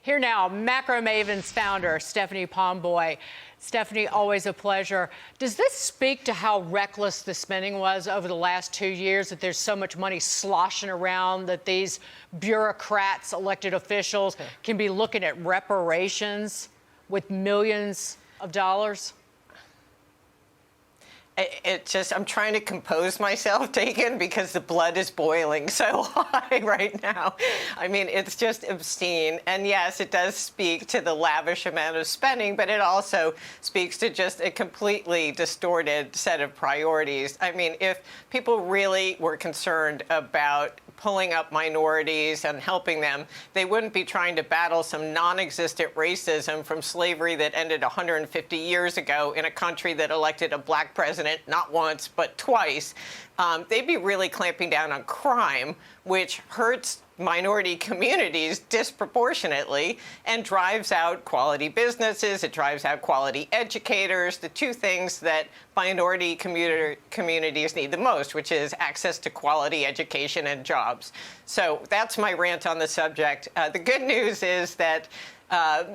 Here now, Macro Mavens founder Stephanie Pomboy. Stephanie, always a pleasure. Does this speak to how reckless the spending was over the last 2 years, that there's so much money sloshing around that these bureaucrats, elected officials, can be looking at reparations with millions of dollars? I'm trying to compose myself, Dagan, because the blood is boiling so high right now. I mean, it's just obscene. And yes, it does speak to the lavish amount of spending, but it also speaks to just a completely distorted set of priorities. I mean, if people really were concerned about pulling up minorities and helping them, they wouldn't be trying to battle some non-existent racism from slavery that ended 150 years ago in a country that elected a black president not once but twice. They'd be really clamping down on crime, which hurts minority communities disproportionately and drives out quality businesses. It drives out quality educators, the two things that minority communities need the most, which is access to quality education and jobs. So that's my rant on the subject. The good news is that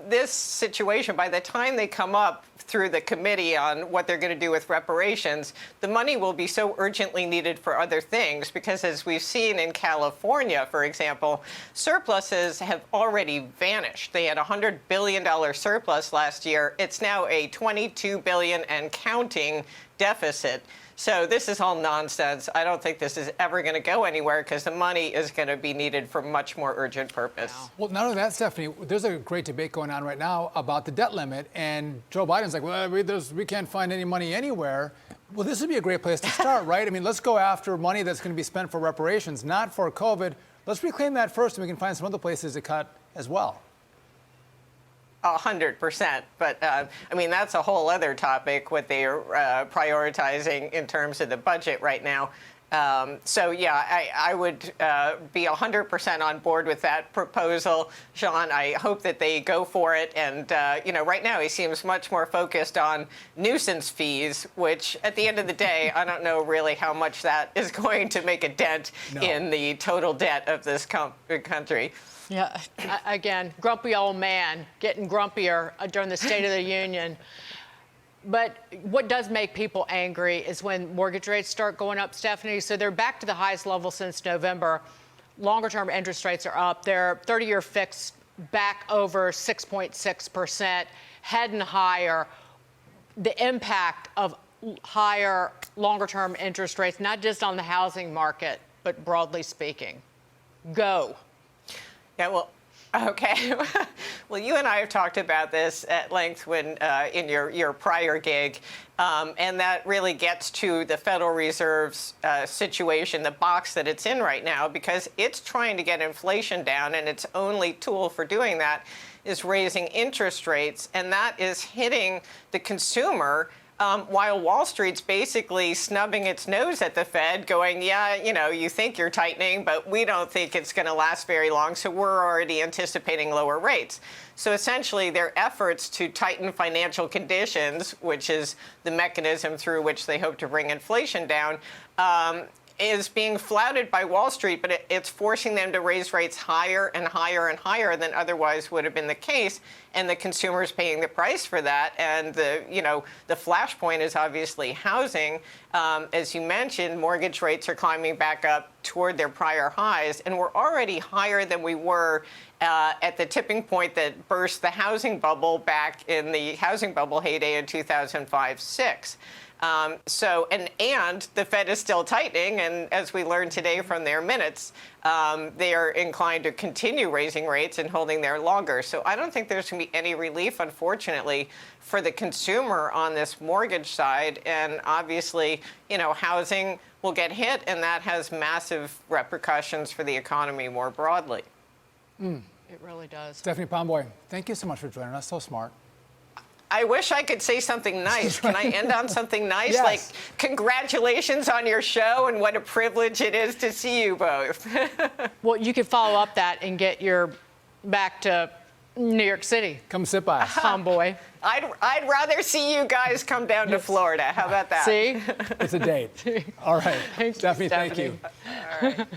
this situation, by the time they come up through the committee on what they're going to do with reparations, the money will be so urgently needed for other things because, as we've seen in California, for example, surpluses have already vanished. They had a $100 billion surplus last year. It's now a $22 billion and counting deficit. So this is all nonsense. I don't think this is ever going to go anywhere because the money is going to be needed for much more urgent purpose. Wow. Well, not only that, Stephanie, there's a great debate going on right now about the debt limit. And Joe Biden's like, well, we can't find any money anywhere. Well, this would be a great place to start, right? I mean, let's go after money that's going to be spent for reparations, not for COVID. Let's reclaim that first, and we can find some other places to cut as well. 100%. But, I mean, that's a whole other topic, what they are prioritizing in terms of the budget right now. So, yeah, I would be 100% on board with that proposal. Sean, I hope that they go for it. And, you know, right now he seems much more focused on nuisance fees, which at the end of the day, I don't know really how much that is going to make a dent in the total debt of this country. Yeah, again, grumpy old man getting grumpier during the State of the Union. But what does make people angry is when mortgage rates start going up, Stephanie. So they're back to the highest level since November. Longer-term interest rates are up. Their 30-year fixed back over 6.6%, heading higher. The impact of higher, longer-term interest rates, not just on the housing market, but broadly speaking. Go. Yeah, well, okay. Well, you and I have talked about this at length when in your prior gig, and that really gets to the Federal Reserve's situation, the box that it's in right now, because it's trying to get inflation down, and its only tool for doing that is raising interest rates, and that is hitting the consumer. While Wall Street's basically snubbing its nose at the Fed, going, yeah, you know, you think you're tightening, but we don't think it's going to last very long, so we're already anticipating lower rates. So essentially, their efforts to tighten financial conditions, which is the mechanism through which they hope to bring inflation down, is being flouted by Wall Street, but it's forcing them to raise rates higher and higher and higher than otherwise would have been the case, and the consumer's paying the price for that. And the flashpoint is obviously housing. As you mentioned, mortgage rates are climbing back up toward their prior highs, and we're already higher than we were at the tipping point that burst the housing bubble back in the housing bubble heyday in 2005-06. And the Fed is still tightening, and as we learned today from their minutes, they are inclined to continue raising rates and holding there longer. So I don't think there's going to be any relief, unfortunately, for the consumer on this mortgage side. And obviously, you know, housing will get hit, and that has massive repercussions for the economy more broadly. It really does. Stephanie Pomboy, thank you so much for joining us. So smart. I wish I could say something nice. Can I end on something nice? Yes. Like, congratulations on your show, and what a privilege it is to see you both. Well, you could follow up that and get your back to New York City. Come sit by us. Pomboy. I'd rather see you guys come down to Florida. How about that? See? It's a date. All right. Thank you, Stephanie, thank you. All right.